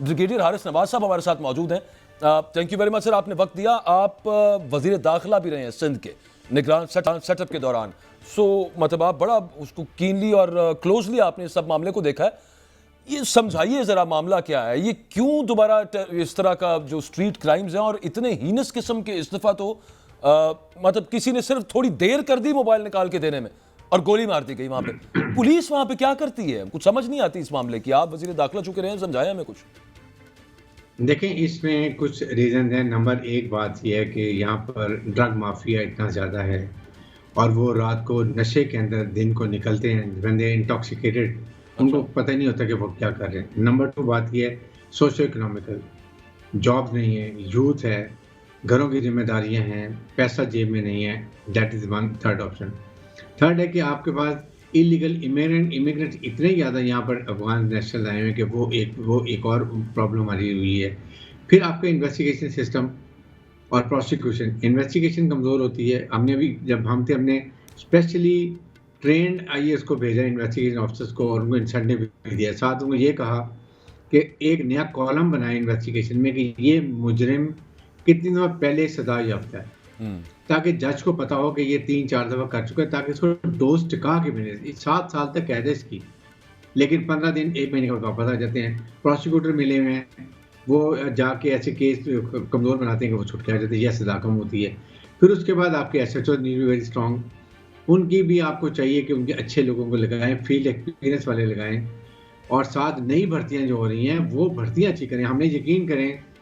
Brigadier Haris Nawaz साहब हमारे साथ मौजूद हैं। Thank you very much sir, आपने वक्त दिया। आप वजीर दाखिला भी रहे हैं सिंध के निगरान सेटअप के दौरान, सो मतलब आप बड़ा उसको कीनली और क्लोजली आपने सब मामले को देखा है। ये समझाइए ज़रा मामला क्या है, ये क्यों दोबारा इस तरह का जो स्ट्रीट क्राइम्स हैं और इतने हीनस किस्म के, इस दफ़ा तो मतलब किसी ने सिर्फ थोड़ी देर कर दी मोबाइल निकाल के देने में और गोली मार दी गई वहाँ पे। पुलिस वहाँ पे क्या करती है, कुछ समझ नहीं आती इस मामले की। आप वजीर दाखिला चुके रहे हैं, समझाया हमें कुछ। देखें, इसमें कुछ रीज़न है। नंबर एक बात यह है कि यहाँ पर ड्रग माफिया इतना ज़्यादा है और वो रात को नशे के अंदर दिन को निकलते हैं, व्हेन दे इंटॉक्सिकेटेड, उनको पता ही नहीं होता कि वो क्या कर रहे हैं। नंबर टू बात यह है सोशो इकोनॉमिकल, जॉब नहीं है, यूथ है, घरों की जिम्मेदारियां हैं, पैसा जेब में नहीं है। That is one third option. Third है कि आपके पास इलीगल इमिग्रेंट इतने ज़्यादा यहाँ पर अफगान नेशनल आए हैं कि वो एक और प्रॉब्लम आ रही हुई है। फिर आपका इन्वेस्टिगेशन सिस्टम और प्रोसिक्यूशन, इन्वेस्टिगेशन कमज़ोर होती है। हमने भी जब हम थे, हमने स्पेशली ट्रेंड आईएएस को भेजा इन्वेस्टिगेशन ऑफिसर्स को, और उनको इंसाइट ने भी दिया। साथ उनको ये कहा कि एक नया कॉलम बनाए इन्वेस्टिगेशन में कि ये मुजरिम कितनी दफ़ा पहले सजा याफ्ता है, ताकि जज को पता हो कि ये 3-4 दफ़ा कर चुका है, ताकि इसको डोज टिका के मिले। 7 साल तक कैद है इसकी, लेकिन 15 दिन 1 महीने के बाद वापस आ जाते हैं। प्रोसिक्यूटर मिले हुए हैं, वो जाके ऐसे केस कमज़ोर बनाते हैं कि वो छुट के आ जाते हैं, यह सजा कम होती है। फिर उसके बाद आपके SHO need be very strong, उनकी भी आपको चाहिए कि उनके अच्छे लोगों को लगाएं, फील्ड एक्सपीरियंस वाले लगाएं, और साथ नई भर्तियां जो हो रही हैं वो भर्तियां अच्छी करें। हमने यकीन करें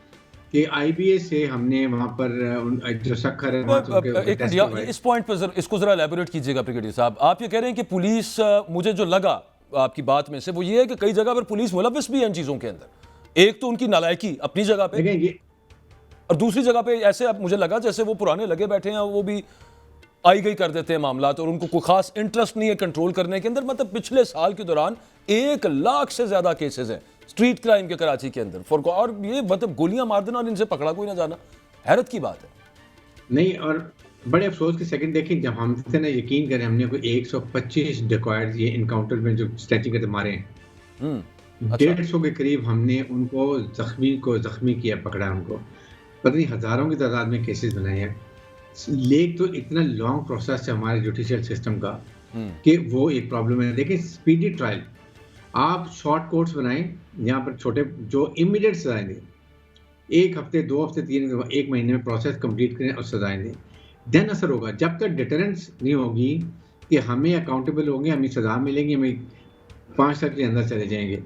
कि आईबीएस से हमने वहाँ पर जो सखर है इस पॉइंट पर इसको जरा एलैबोरेट कीजिएगा ब्रिगेडियर साहब। आप ये कह रहे हैं कि पुलिस, मुझे जो लगा आपकी बात में से वो ये है कि कई जगह पर पुलिस मुलव्विस भी है इन चीज़ों के अंदर। एक तो उनकी नालायकी अपनी जगह पे, और दूसरी जगह पे ऐसे अब मुझे लगा जैसे वो पुराने लगे बैठे हैं, वो भी आई गई कर देते हैं मामला, और उनको कोई खास इंटरेस्ट नहीं है कंट्रोल करने के अंदर। मतलब पिछले साल के दौरान 1 लाख से ज्यादा केसेस हैं स्ट्रीट क्राइम के कराची के अंदर, और ये मतलब गोलियां मार देना और इनसे पकड़ा कोई ना जाना, हैरत की बात है। नहीं, और बड़े अफसोस की सेकंड देखें, जब हम थे ना, यकीन करें, हमने कोई 125 डिकॉयर्स ये इनकाउंटर में जो स्टैचिंग करते मारे हैं। 150 के करीब हमने उनको जख्मी किया, पकड़ा उनको। पता नहीं हजारों की तादाद में केसेस बनाए हैं। लेक तो इतना लॉन्ग प्रोसेस है हमारे जुडिशियल सिस्टम का कि वो एक प्रॉब्लम है। देखिए, स्पीडी ट्रायल, आप शॉर्ट कोर्ट्स बनाएं यहाँ पर, छोटे जो इमीडिएट सजाएं दें, 1 हफ्ते 2 हफ्ते 3 1 महीने में प्रोसेस कंप्लीट करें और सजाएं दें, देन असर होगा। जब तक डिटरेंस नहीं होगी कि हमें अकाउंटेबल होंगे, हमें सजा मिलेगी, हमें 5 साल के अंदर चले जाएंगे।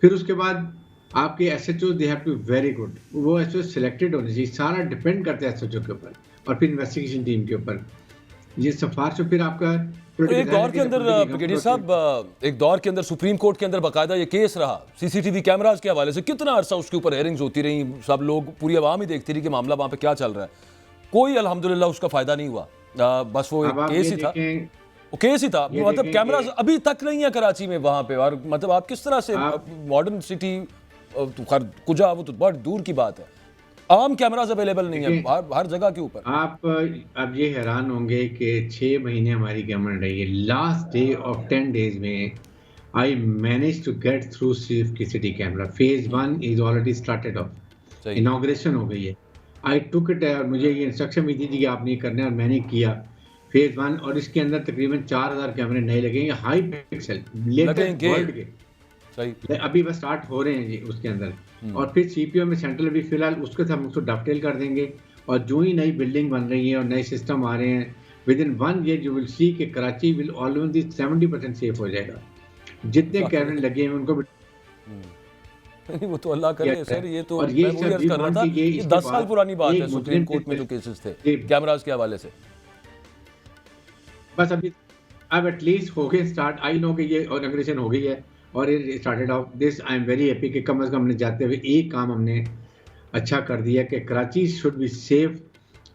फिर उसके बाद आपके SHO they have to very good, वो एसएचओ सिलेक्टेड होने चाहिए। सारा डिपेंड करता है एसएचओ के ऊपर और फिर इन्वेस्टिगेशन टीम के ऊपर। ये सिफारिश फिर आपका एक दौर के अंदर ब्रिगेडियर साहब, एक दौर के अंदर सुप्रीम कोर्ट के अंदर बाकायदा ये केस रहा सीसीटीवी कैमरास के हवाले से, कितना अरसा उसके ऊपर हेयरिंग्स होती रही, सब लोग, पूरी आवाम ही देखती रही कि मामला वहाँ पे क्या चल रहा है। कोई अल्हम्दुलिल्लाह उसका फायदा नहीं हुआ। बस वो एक केस ही था, वो केस ही था। मतलब कैमरास अभी तक नहीं है कराची में वहाँ पे, और मतलब आप किस तरह से मॉडर्न सिटी, कुजा वो तो बहुत दूर की बात है, आम कैमरास अवेलेबल नहीं है हर जगह के ऊपर। आप अब ये हैरान होंगे कि 6 महीने हमारी गवर्नमेंट रही है। लास्ट डे ऑफ 10 डेज में I manage to get through city camera. Phase 1 is already started off, inauguration हो गई है। आई टुक इट, मुझे ये इंस्ट्रक्शन भी दी थी कि आपने ये करना है, और मैंने किया फेज 1, और इसके अंदर तकरीबन 4000 कैमरे नए लगेंगे, हाई पिक्सल लेटेस्ट वर्ल्ड के। सही, अभी बस स्टार्ट हो रहे हैं जी उसके अंदर। और फिर सीपीओ में सेंट्रल भी फिलहाल उसके साथ हम उसको डफटेल कर देंगे, और जो ही नई बिल्डिंग बन रही है और नए सिस्टम आ रहे हैं, with in 1 year you will see कि कराची विल ऑलमोस्ट 70% सेफ हो जाएगा। जितने कैमरे लगे हैं उनको भी वो तो अल्लाह करे सर, ये तो मैं वही अर्ज कर रहा था, ये 10 साल पुरानी बात है सुप्रीम कोर्ट में जो केसेस थे कैमरास के हवाले से। बस अभी अब एटलीस्ट हो गए स्टार्ट। आई नो कि ये इनॉग्रेशन हो गई है और ये started off this. I am very happy कि कम से कम हमने जाते हुए एक काम हमने अच्छा कर दिया कि कराची शुड बी सेफ।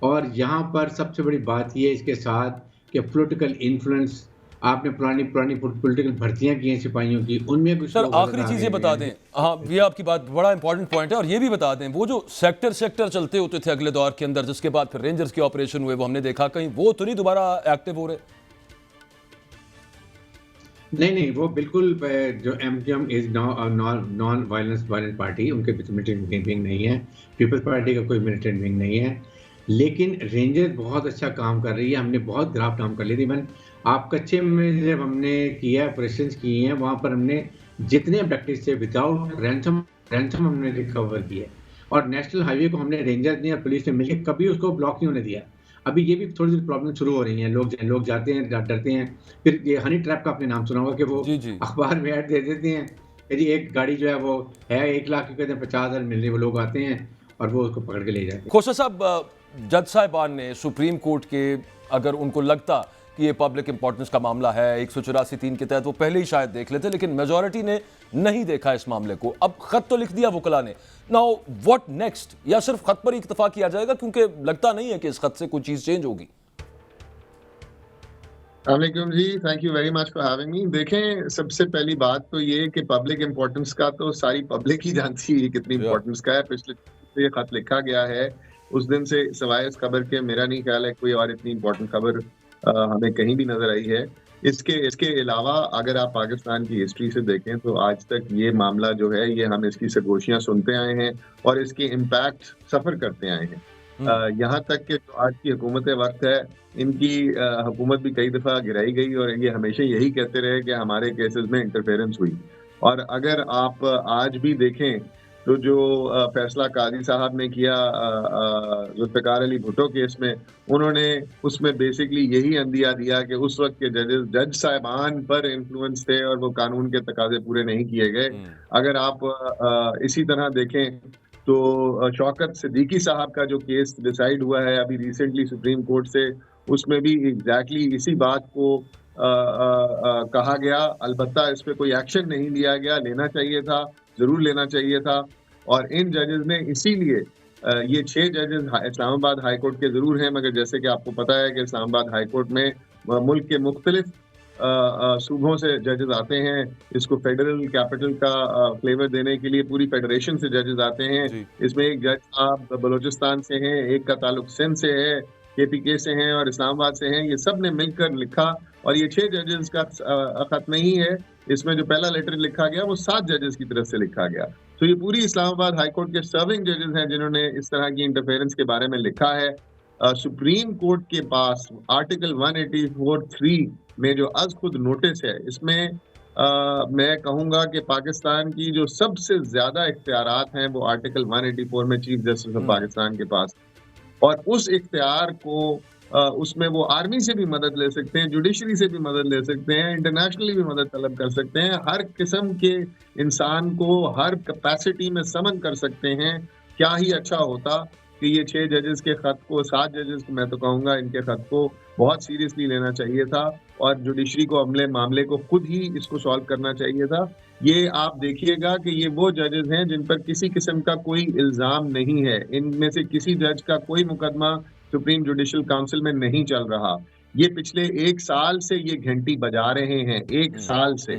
और यहाँ पर सबसे बड़ी बात ये इसके साथ कि पॉलिटिकल इन्फ्लुएंस, आपने पुरानी पॉलिटिकल भर्तियां की हैं सिपाहियों की, उनमें कुछ सर आखिरी चीज़ें बता दें। हाँ, ये आपकी बात बड़ा इंपॉर्टेंट पॉइंट है, और ये भी बता दें वो जो सेक्टर चलते होते थे अगले दौर के अंदर, जिसके बाद फिर रेंजर्स के ऑपरेशन हुए, वो हमने देखा, कहीं वो तो नहीं दोबारा एक्टिव हो रहे? नहीं, वो बिल्कुल जो MQM is non violent party, उनके बीच मिलिटेंट विंग नहीं है। पीपल्स पार्टी का कोई मिलिटेंट विंग नहीं है। लेकिन रेंजर्स बहुत अच्छा काम कर रही है, हमने बहुत ग्राफ डाउन कर ली थी। इवन आप कच्चे में जब हमने किया ऑपरेशंस किए हैं, वहाँ पर हमने जितने ऑब्जेक्टिव्स थे विदाउट रैंसम हमने रिकवर किए। और नेशनल हाईवे को हमने रेंजर्स ने और पुलिस ने मिलके कभी उसको ब्लॉक नहीं होने दिया। अभी ये भी थोड़ी-सी प्रॉब्लम शुरू हो रही हैं, लोग जाते हैं, डरते हैं। फिर ये हनी ट्रैप का आपने नाम सुना होगा कि वो जी, जी। अखबार में ऐड दे देते हैं कि जी एक गाड़ी जो है वो है 1 लाख की, कहते हैं 50,000 मिल रही है, वो लोग आते हैं और वो उसको पकड़ के ले जाते हैं। खोसा साहब, जज साहिबान ने सुप्रीम कोर्ट के, अगर उनको लगता कि ये पब्लिक इंपॉर्टेंस का मामला है 184(3) के तहत, वो पहले ही शायद देख लेते, लेकिन मेजॉरिटी ने नहीं देखा इस मामले को। अब खत तो लिख दिया वकला ने, नाउ व्हाट नेक्स्ट? या सिर्फ खत पर ही इत्तफाक किया जाएगा, क्योंकि लगता नहीं है कि इस खत से कोई चीज चेंज होगी। वालेकुम जी, thank you very much for having me. देखें, सबसे पहली बात तो ये कि पब्लिक इंपॉर्टेंस का तो सारी पब्लिक ही जानती है कितनी इंपॉर्टेंस का है। पिछले से ये खत लिखा गया है, उस दिन से सिवाय इस खबर के मेरा नहीं ख्याल है कोई और इतनी इंपॉर्टेंट खबर हमें कहीं भी नजर आई है। इसके अलावा अगर आप पाकिस्तान की हिस्ट्री से देखें तो आज तक ये मामला जो है, ये हम इसकी सरगोशियां सुनते आए हैं और इसके इम्पैक्ट सफर करते आए हैं। यहाँ तक कि जो आज की हुकूमत वक्त है, इनकी हुकूमत भी कई दफ़ा गिराई गई और ये हमेशा यही कहते रहे कि हमारे केसेस में इंटरफेरेंस हुई। और अगर आप आज भी देखें तो जो फैसला काजी साहब ने किया जुल्फ़िकार अली भुट्टो केस में, उन्होंने उसमें बेसिकली यही अंदिया दिया कि उस वक्त के जज साहिबान पर इन्फ्लुएंस थे और वो कानून के तकाजे पूरे नहीं किए गए। अगर आप इसी तरह देखें तो शौकत सिद्दीकी साहब का जो केस डिसाइड हुआ है अभी रिसेंटली सुप्रीम कोर्ट से, उसमें भी एग्जैक्टली इसी बात को कहा गया। अलबत्ता इस पे कोई एक्शन नहीं लिया गया, लेना चाहिए था, जरूर लेना चाहिए था। और इन जजेस ने इसीलिए ये 6 जजेस इस्लामाबाद हाई कोर्ट के जरूर हैं, मगर जैसे कि आपको पता है कि इस्लामाबाद हाई कोर्ट में मुल्क के मुख्तलिफ सूबों से जजेस आते हैं। इसको फेडरल कैपिटल का फ्लेवर देने के लिए पूरी फेडरेशन से जजेस आते हैं। इसमें एक जज साहब बलूचिस्तान से हैं, एक का ताल्लुक सिंध से है, KPK से हैं और इस्लामाबाद से हैं। ये सब ने मिलकर लिखा और ये 6 जजेस का खत नहीं है। इसमें जो पहला लेटर लिखा गया वो 7 जजेस की तरफ से लिखा गया। तो ये पूरी इस्लामाबाद हाई कोर्ट के सर्विंग जजेस हैं जिन्होंने इस तरह की इंटरफेरेंस के बारे में लिखा है। सुप्रीम कोर्ट के पास आर्टिकल 184(3) में जो आज खुद नोटिस है, इसमें मैं कहूँगा कि पाकिस्तान की जो सबसे ज्यादा इख्तियारात हैं वो आर्टिकल 184 में चीफ जस्टिस ऑफ पाकिस्तान के पास, और उस इख्तियार को उसमें वो आर्मी से भी मदद ले सकते हैं, जुडिशरी से भी मदद ले सकते हैं, इंटरनेशनली भी मदद तलब कर सकते हैं, हर किस्म के इंसान को हर कैपेसिटी में समन कर सकते हैं। क्या ही अच्छा होता कि ये 6 जजेस के खत को, 7 जजेस को मैं तो कहूँगा इनके खत को बहुत सीरियसली लेना चाहिए था और जुडिशरी को मामले को खुद ही इसको सॉल्व करना चाहिए था। ये आप देखिएगा कि ये वो जजेस हैं जिन पर किसी किस्म का कोई इल्ज़ाम नहीं है। इनमें से किसी जज का कोई मुकदमा सुप्रीम जुडिशल काउंसिल में नहीं चल रहा। ये पिछले 1 साल से ये घंटी बजा रहे हैं, 1 साल से,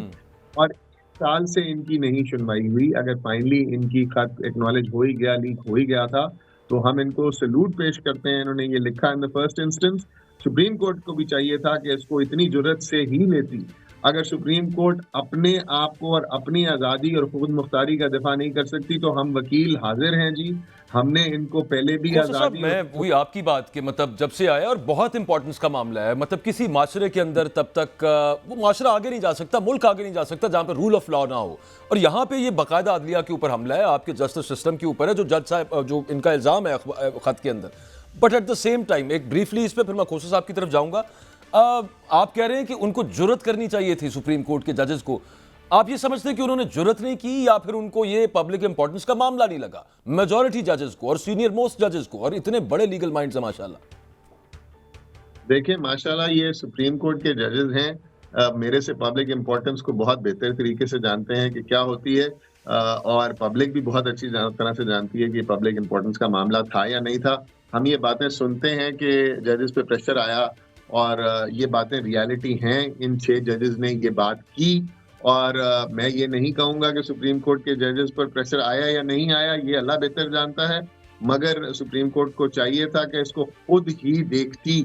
और 1 साल से इनकी नहीं सुनवाई हुई। अगर फाइनली इनकी खत एक्नॉलेज हो ही गया, लीक हो ही गया था, तो हम इनको सैल्यूट पेश करते हैं। इन्होंने ये लिखा in the first instance. Supreme court को भी चाहिए था कि इसको इतनी जुर्रत से ही लेती। अगर सुप्रीम कोर्ट अपने आप को और अपनी आज़ादी और खुद मुख्तारी का दिफा नहीं कर सकती तो हम वकील हाजिर हैं जी। हमने इनको पहले भी आज़ादी, मैं वही आपकी बात कि मतलब जब से आया और बहुत इंपॉर्टेंस का मामला है, मतलब किसी माशरे के अंदर तब तक वो माशरा आगे नहीं जा सकता, मुल्क आगे नहीं जा सकता जहां पर रूल ऑफ लॉ ना हो। और यहाँ पे ये बाकायदा अदलिया के ऊपर हमला है, आपके जस्टिस सिस्टम के ऊपर है, जो जज साहब जो इनका इल्ज़ाम है खत के अंदर। But at the same time, एक ब्रीफली इस पर फिर मैं खोसा साहब की तरफ जाऊंगा। आप कह रहे हैं कि उनको जुर्रत करनी चाहिए थी सुप्रीम कोर्ट के जजेस को। आप ये समझते हैं कि उन्होंने जुर्रत नहीं की, या फिर उनको ये पब्लिक इंपॉर्टेंस का मामला नहीं लगा? मेजॉरिटी जजेस को और सीनियर मोस्ट जजेस को, और इतने बड़े लीगल माइंड्स हैं माशाल्लाह। देखिए माशाल्लाह ये सुप्रीम कोर्ट के जजेस हैं, मेरे से पब्लिक इंपॉर्टेंस को बहुत बेहतर तरीके से जानते हैं कि क्या होती है, और पब्लिक भी बहुत अच्छी तरह से जानती है कि पब्लिक इंपॉर्टेंस का मामला था या नहीं था। हम ये बातें सुनते हैं कि जजेस पे प्रेशर आया, और ये बातें रियलिटी हैं। इन 6 जजेस ने ये बात की, और मैं ये नहीं कहूँगा कि सुप्रीम कोर्ट के जजेस पर प्रेशर आया या नहीं आया, ये अल्लाह बेहतर जानता है। मगर सुप्रीम कोर्ट को चाहिए था कि इसको खुद ही देखती